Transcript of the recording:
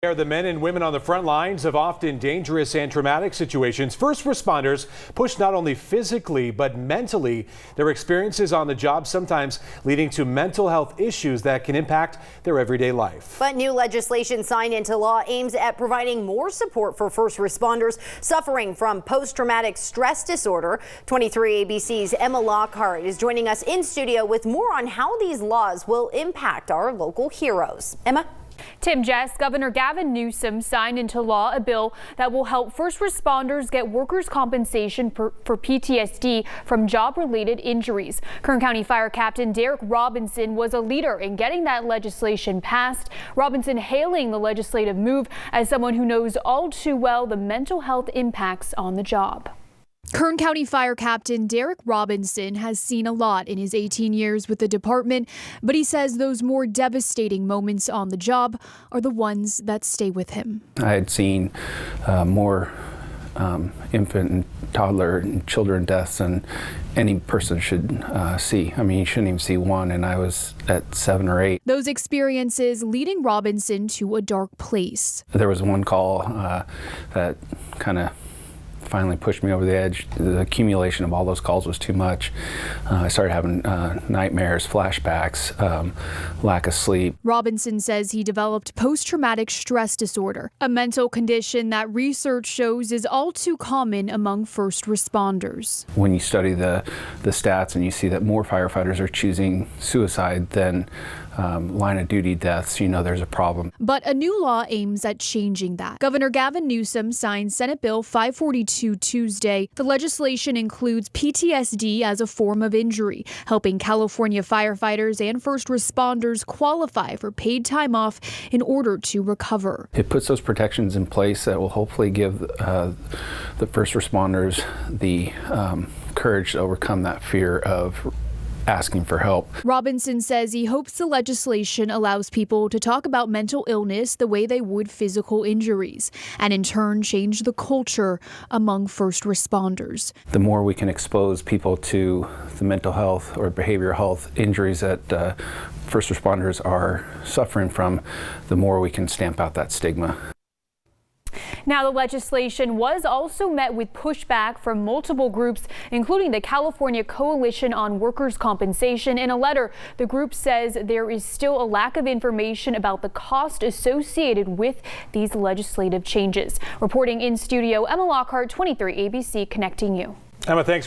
Are the men and women on the front lines of often dangerous and traumatic situations. First responders push not only physically but mentally. Their experiences on the job sometimes leading to mental health issues that can impact their everyday life. But new legislation signed into law aims at providing more support for first responders suffering from post-traumatic stress disorder. 23 ABC's Emma Lockhart is joining us in studio with more on how these laws will impact our local heroes. Emma? Tim, Jess, Governor Gavin Newsom signed into law a bill that will help first responders get workers' compensation for PTSD from job-related injuries. Kern County Fire Captain Derek Robinson was a leader in getting that legislation passed. Robinson hailing the legislative move as someone who knows all too well the mental health impacts on the job. Kern County Fire Captain Derek Robinson has seen a lot in his 18 years with the department, but he says those more devastating moments on the job are the ones that stay with him. I had seen more infant and toddler and children deaths than any person should see. I mean, you shouldn't even see one, and I was at 7 or 8. Those experiences leading Robinson to a dark place. There was one call that kind of finally pushed me over the edge. The accumulation of all those calls was too much. I started having nightmares, flashbacks, lack of sleep. Robinson says he developed post-traumatic stress disorder, a mental condition that research shows is all too common among first responders. When you study the stats and you see that more firefighters are choosing suicide than line of duty deaths, you know there's a problem. But a new law aims at changing that. Governor Gavin Newsom signed Senate Bill 542 Tuesday. The legislation includes PTSD as a form of injury, helping California firefighters and first responders qualify for paid time off in order to recover. It puts those protections in place that will hopefully give the first responders the courage to overcome that fear of asking for help. Robinson says he hopes the legislation allows people to talk about mental illness the way they would physical injuries, and in turn change the culture among first responders. The more we can expose people to the mental health or behavioral health injuries that first responders are suffering from, the more we can stamp out that stigma. Now, the legislation was also met with pushback from multiple groups, including the California Coalition on Workers' Compensation. In a letter, the group says there is still a lack of information about the cost associated with these legislative changes. Reporting in studio, Emma Lockhart, 23 ABC, connecting you. Emma, thanks.